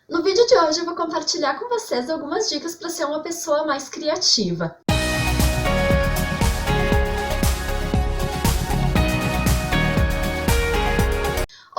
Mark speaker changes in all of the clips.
Speaker 1: No vídeo de hoje eu vou compartilhar com vocês algumas dicas para ser uma pessoa mais criativa.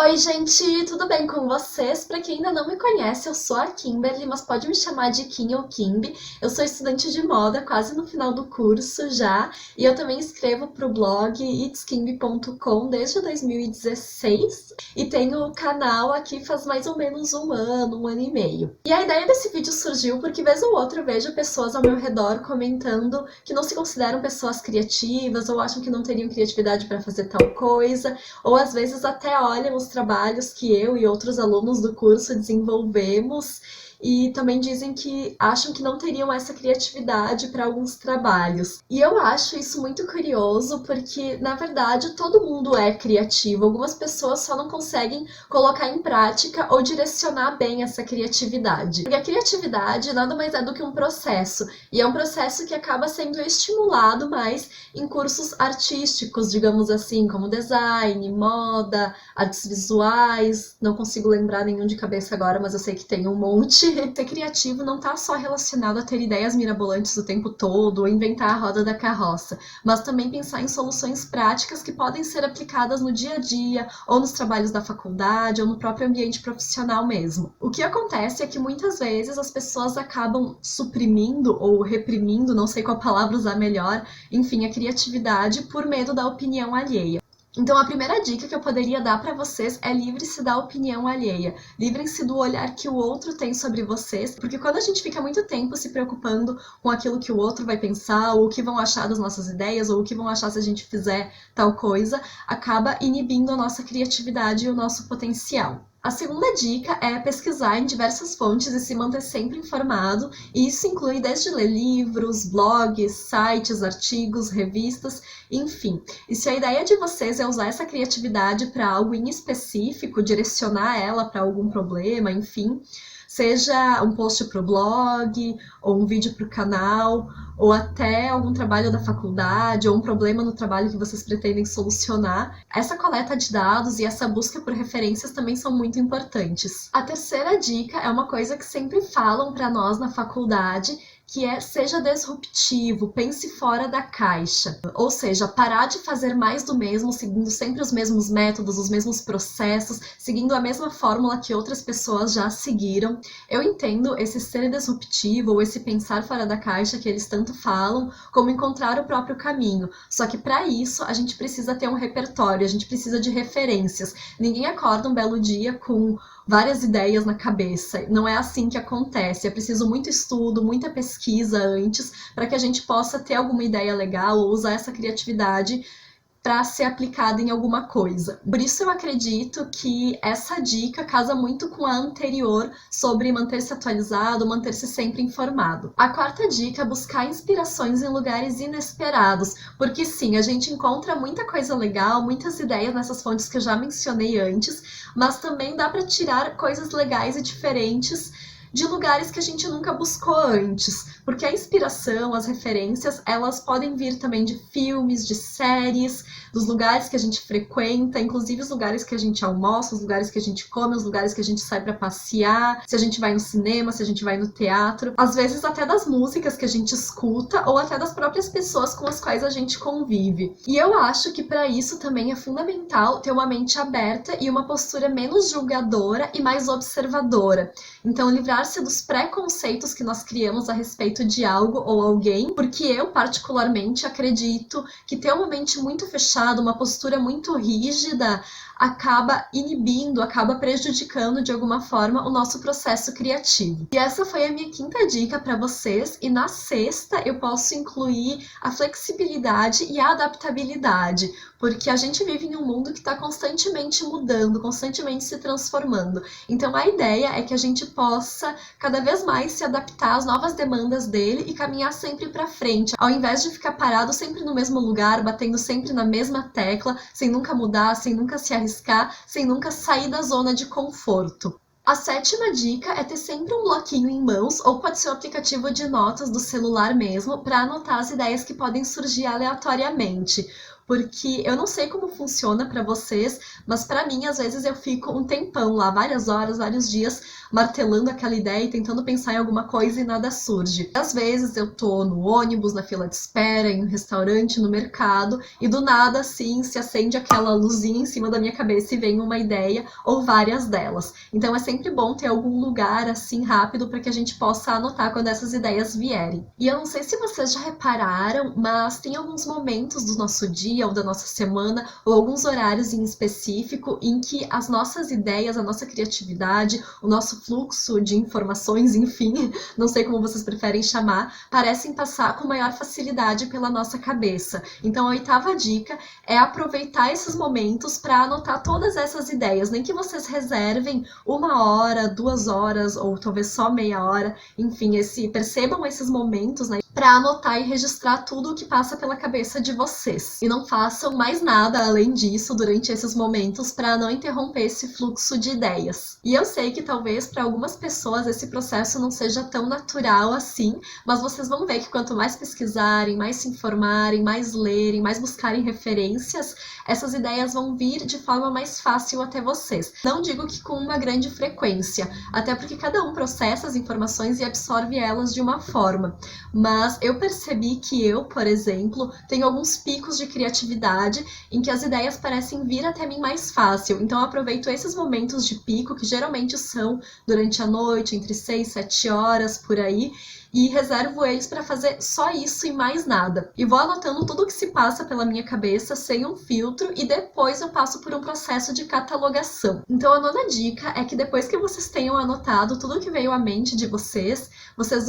Speaker 1: Oi gente, tudo bem com vocês? Para quem ainda não me conhece, eu sou a Kimberly, mas pode me chamar de Kim ou Kimby. Eu sou estudante de moda, quase no final do curso já, e eu também escrevo para o blog itskimby.com desde 2016 e tenho o canal aqui faz mais ou menos um ano e meio. E a ideia desse vídeo surgiu porque vez ou outra eu vejo pessoas ao meu redor comentando que não se consideram pessoas criativas ou acham que não teriam criatividade para fazer tal coisa, ou às vezes até olham os trabalhos que eu e outros alunos do curso desenvolvemos e também dizem que acham que não teriam essa criatividade para alguns trabalhos. E eu acho isso muito curioso porque, na verdade, todo mundo é criativo. Algumas pessoas só não conseguem colocar em prática ou direcionar bem essa criatividade. Porque a criatividade nada mais é do que um processo, e é um processo que acaba sendo estimulado mais em cursos artísticos, digamos assim, como design, moda, artes visuais. Não consigo lembrar nenhum de cabeça agora, mas eu sei que tem um monte. Ser criativo não está só relacionado a ter ideias mirabolantes o tempo todo ou inventar a roda da carroça, mas também pensar em soluções práticas que podem ser aplicadas no dia a dia, ou nos trabalhos da faculdade, ou no próprio ambiente profissional mesmo. O que acontece é que muitas vezes as pessoas acabam suprimindo ou reprimindo, não sei qual palavra usar melhor, enfim, a criatividade por medo da opinião alheia. Então a primeira dica que eu poderia dar para vocês é livre-se da opinião alheia. Livrem-se do olhar que o outro tem sobre vocês, porque quando a gente fica muito tempo se preocupando com aquilo que o outro vai pensar, ou o que vão achar das nossas ideias, ou o que vão achar se a gente fizer tal coisa, acaba inibindo a nossa criatividade e o nosso potencial. A segunda dica é pesquisar em diversas fontes e se manter sempre informado, e isso inclui desde ler livros, blogs, sites, artigos, revistas, enfim. E se a ideia de vocês é usar essa criatividade para algo em específico, direcionar ela para algum problema, enfim, seja um post para o blog, ou um vídeo para o canal, ou até algum trabalho da faculdade, ou um problema no trabalho que vocês pretendem solucionar, essa coleta de dados e essa busca por referências também são muito importantes. A terceira dica é uma coisa que sempre falam para nós na faculdade, que é seja disruptivo, pense fora da caixa. Ou seja, parar de fazer mais do mesmo, seguindo sempre os mesmos métodos, os mesmos processos, seguindo a mesma fórmula que outras pessoas já seguiram. Eu entendo esse ser disruptivo ou esse pensar fora da caixa que eles tanto falam, como encontrar o próprio caminho. Só que para isso a gente precisa ter um repertório, a gente precisa de referências. Ninguém acorda um belo dia com várias ideias na cabeça. Não é assim que acontece. É preciso muito estudo, muita pesquisa antes, para que a gente possa ter alguma ideia legal ou usar essa criatividade para ser aplicada em alguma coisa. Por isso eu acredito que essa dica casa muito com a anterior sobre manter-se atualizado, manter-se sempre informado. A quarta dica é buscar inspirações em lugares inesperados, porque sim, a gente encontra muita coisa legal, muitas ideias nessas fontes que eu já mencionei antes, mas também dá para tirar coisas legais e diferentes de lugares que a gente nunca buscou antes, porque a inspiração, as referências, elas podem vir também de filmes, de séries, dos lugares que a gente frequenta, inclusive os lugares que a gente almoça, os lugares que a gente come, os lugares que a gente sai para passear, se a gente vai no cinema, se a gente vai no teatro, às vezes até das músicas que a gente escuta ou até das próprias pessoas com as quais a gente convive. E eu acho que para isso também é fundamental ter uma mente aberta e uma postura menos julgadora e mais observadora. Então, livrar-se dos preconceitos que nós criamos a respeito de algo ou alguém, porque eu, particularmente, acredito que ter uma mente muito fechada, uma postura muito rígida, acaba inibindo, acaba prejudicando de alguma forma o nosso processo criativo. E essa foi a minha quinta dica para vocês, e na sexta eu posso incluir a flexibilidade e a adaptabilidade, porque a gente vive em um mundo que está constantemente mudando, constantemente se transformando. Então a ideia é que a gente possa cada vez mais se adaptar às novas demandas dele e caminhar sempre para frente, ao invés de ficar parado sempre no mesmo lugar, batendo sempre na mesma tecla, sem nunca mudar, sem nunca se arriscar, sem nunca sair da zona de conforto. A sétima dica é ter sempre um bloquinho em mãos, ou pode ser um aplicativo de notas do celular mesmo, para anotar as ideias que podem surgir aleatoriamente. Porque eu não sei como funciona para vocês, mas para mim, às vezes eu fico um tempão lá, várias horas, vários dias, martelando aquela ideia e tentando pensar em alguma coisa e nada surge. Às vezes eu tô no ônibus, na fila de espera, em um restaurante, no mercado, e do nada, assim, se acende aquela luzinha em cima da minha cabeça e vem uma ideia ou várias delas. Então é sempre bom ter algum lugar, assim, rápido para que a gente possa anotar quando essas ideias vierem. E eu não sei se vocês já repararam, mas tem alguns momentos do nosso dia ou da nossa semana, ou alguns horários em específico, em que as nossas ideias, a nossa criatividade, o nosso fluxo de informações, enfim, não sei como vocês preferem chamar, parecem passar com maior facilidade pela nossa cabeça. Então a oitava dica é aproveitar esses momentos para anotar todas essas ideias, nem que vocês reservem 1 hora, 2 horas ou talvez só meia hora, enfim, percebam esses momentos, né, para anotar e registrar tudo o que passa pela cabeça de vocês. E não façam mais nada além disso durante esses momentos para não interromper esse fluxo de ideias. E eu sei que talvez para algumas pessoas esse processo não seja tão natural assim, mas vocês vão ver que quanto mais pesquisarem, mais se informarem, mais lerem, mais buscarem referências, essas ideias vão vir de forma mais fácil até vocês. Não digo que com uma grande frequência, até porque cada um processa as informações e absorve elas de uma forma. Mas eu percebi que eu, por exemplo, tenho alguns picos de criatividade em que as ideias parecem vir até mim mais fácil. Então eu aproveito esses momentos de pico, que geralmente são durante a noite, entre 6 e 7 horas, por aí, e reservo eles para fazer só isso e mais nada. E vou anotando tudo o que se passa pela minha cabeça sem um filtro e depois eu passo por um processo de catalogação. Então a nona dica é que depois que vocês tenham anotado tudo o que veio à mente de vocês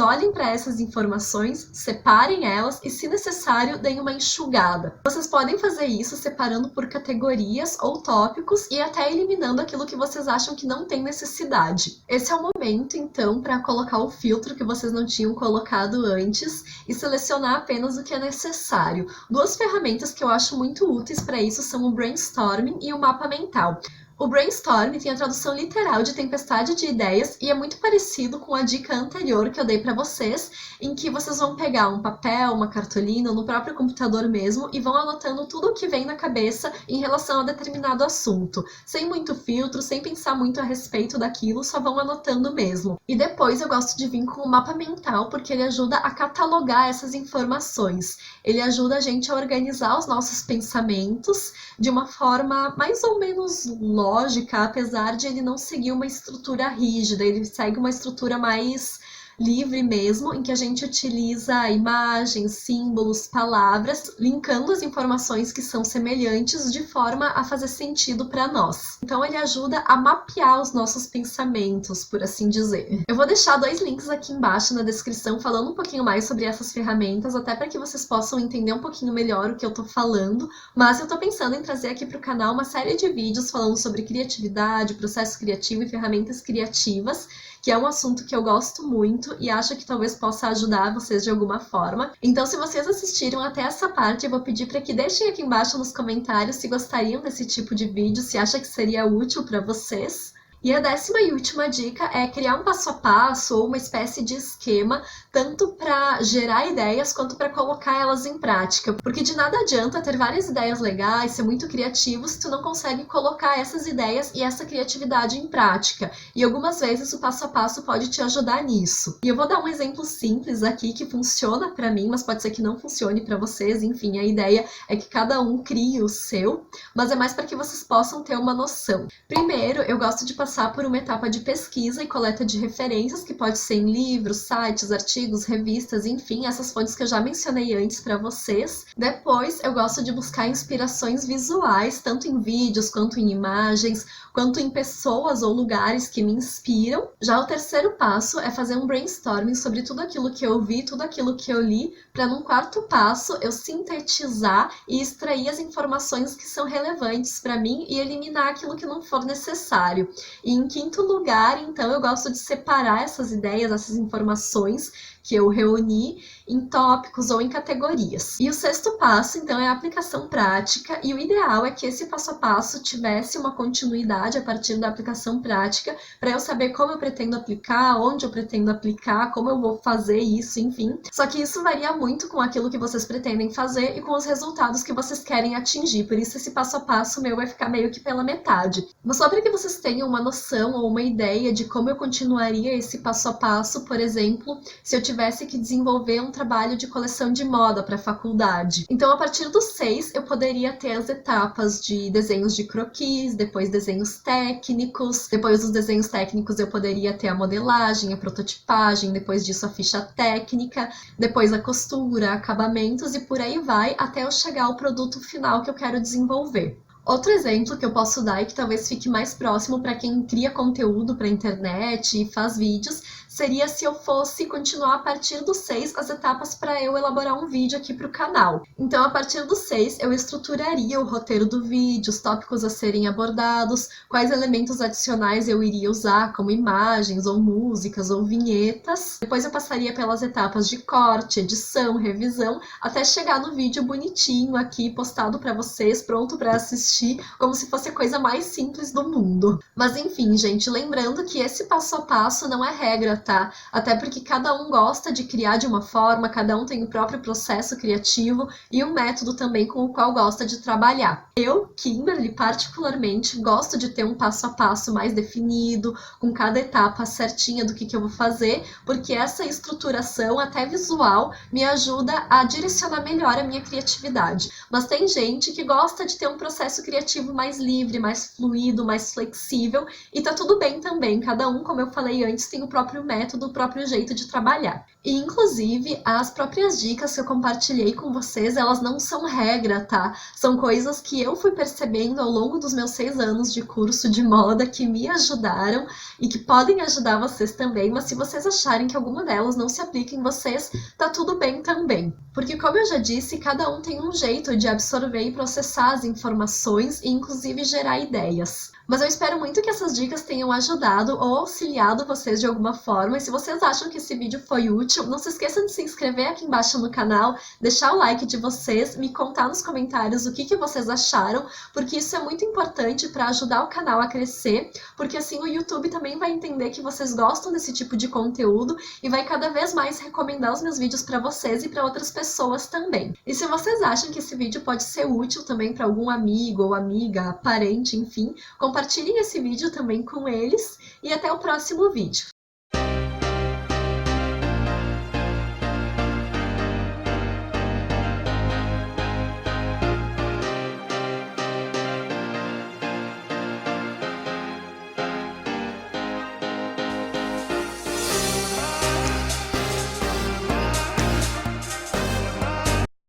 Speaker 1: olhem para essas informações, separem elas e, se necessário, deem uma enxugada. Vocês podem fazer isso separando por categorias ou tópicos e até eliminando aquilo que vocês acham que não tem necessidade. Esse é o momento, então, para colocar o filtro que vocês não tinham colocado antes e selecionar apenas o que é necessário. Duas ferramentas que eu acho muito úteis para isso são o brainstorming e o mapa mental. O brainstorm tem a tradução literal de tempestade de ideias e é muito parecido com a dica anterior que eu dei para vocês, em que vocês vão pegar um papel, uma cartolina ou no próprio computador mesmo e vão anotando tudo o que vem na cabeça em relação a determinado assunto, sem muito filtro, sem pensar muito a respeito daquilo, só vão anotando mesmo. E depois eu gosto de vir com o mapa mental porque ele ajuda a catalogar essas informações. Ele ajuda a gente a organizar os nossos pensamentos de uma forma mais ou menos lógica, apesar de ele não seguir uma estrutura rígida, ele segue uma estrutura mais livre mesmo, em que a gente utiliza imagens, símbolos, palavras, linkando as informações que são semelhantes de forma a fazer sentido para nós. Então ele ajuda a mapear os nossos pensamentos, por assim dizer. Eu vou deixar 2 links aqui embaixo na descrição falando um pouquinho mais sobre essas ferramentas, até para que vocês possam entender um pouquinho melhor o que eu tô falando, mas eu tô pensando em trazer aqui pro canal uma série de vídeos falando sobre criatividade, processo criativo e ferramentas criativas, que é um assunto que eu gosto muito e acho que talvez possa ajudar vocês de alguma forma. Então, se vocês assistiram até essa parte, eu vou pedir para que deixem aqui embaixo nos comentários se gostariam desse tipo de vídeo, se acham que seria útil para vocês. E a 10ª e última dica é criar um passo a passo ou uma espécie de esquema, tanto para gerar ideias quanto para colocar elas em prática. Porque de nada adianta ter várias ideias legais, ser muito criativo, se tu não consegue colocar essas ideias e essa criatividade em prática. E algumas vezes o passo a passo pode te ajudar nisso. E eu vou dar um exemplo simples aqui que funciona para mim, mas pode ser que não funcione para vocês. Enfim, a ideia é que cada um crie o seu, mas é mais para que vocês possam ter uma noção. Primeiro, eu gosto de passar por uma etapa de pesquisa e coleta de referências, que pode ser em livros, sites, artigos, revistas, enfim, essas fontes que eu já mencionei antes para vocês. Depois, eu gosto de buscar inspirações visuais, tanto em vídeos, quanto em imagens, quanto em pessoas ou lugares que me inspiram. Já o terceiro passo é fazer um brainstorming sobre tudo aquilo que eu vi, tudo aquilo que eu li, para num quarto passo eu sintetizar e extrair as informações que são relevantes para mim e eliminar aquilo que não for necessário. E em quinto lugar, então, eu gosto de separar essas ideias, essas informações que eu reuni em tópicos ou em categorias. E o sexto passo, então, é a aplicação prática, e o ideal é que esse passo a passo tivesse uma continuidade a partir da aplicação prática, para eu saber como eu pretendo aplicar, onde eu pretendo aplicar, como eu vou fazer isso, enfim. Só que isso varia muito com aquilo que vocês pretendem fazer e com os resultados que vocês querem atingir, por isso esse passo a passo meu vai ficar meio que pela metade. Mas só para que vocês tenham uma noção ou uma ideia de como eu continuaria esse passo a passo, por exemplo, se eu tivesse que desenvolver um trabalho de coleção de moda para a faculdade. Então, a partir do 6, eu poderia ter as etapas de desenhos de croquis, depois desenhos técnicos, depois dos desenhos técnicos eu poderia ter a modelagem, a prototipagem, depois disso a ficha técnica, depois a costura, acabamentos e por aí vai, até eu chegar ao produto final que eu quero desenvolver. Outro exemplo que eu posso dar e que talvez fique mais próximo para quem cria conteúdo para a internet e faz vídeos, seria se eu fosse continuar a partir do 6 as etapas para eu elaborar um vídeo aqui para o canal. Então, a partir do 6, eu estruturaria o roteiro do vídeo, os tópicos a serem abordados, quais elementos adicionais eu iria usar, como imagens, ou músicas, ou vinhetas. Depois eu passaria pelas etapas de corte, edição, revisão, até chegar no vídeo bonitinho aqui, postado para vocês, pronto para assistir, como se fosse a coisa mais simples do mundo. Mas enfim, gente, lembrando que esse passo a passo não é regra, tá? Até porque cada um gosta de criar de uma forma, cada um tem o próprio processo criativo e um método também com o qual gosta de trabalhar. Eu, Kimberly, particularmente, gosto de ter um passo a passo mais definido, com cada etapa certinha do que eu vou fazer, porque essa estruturação, até visual, me ajuda a direcionar melhor a minha criatividade. Mas tem gente que gosta de ter um processo criativo mais livre, mais fluido, mais flexível, e tá tudo bem também, cada um, como eu falei antes, tem o próprio método, o próprio jeito de trabalhar. E, inclusive, as próprias dicas que eu compartilhei com vocês, elas não são regra, tá? São coisas que eu fui percebendo ao longo dos meus 6 anos de curso de moda que me ajudaram e que podem ajudar vocês também, mas se vocês acharem que alguma delas não se aplica em vocês, tá tudo bem também. Porque, como eu já disse, cada um tem um jeito de absorver e processar as informações e, inclusive, gerar ideias. Mas eu espero muito que essas dicas tenham ajudado ou auxiliado vocês de alguma forma. E se vocês acham que esse vídeo foi útil, não se esqueçam de se inscrever aqui embaixo no canal, deixar o like de vocês, me contar nos comentários o que vocês acharam, porque isso é muito importante para ajudar o canal a crescer, porque assim o YouTube também vai entender que vocês gostam desse tipo de conteúdo e vai cada vez mais recomendar os meus vídeos para vocês e para outras pessoas também. E se vocês acham que esse vídeo pode ser útil também para algum amigo ou amiga, parente, enfim, compartilhem esse vídeo também com eles e até o próximo vídeo.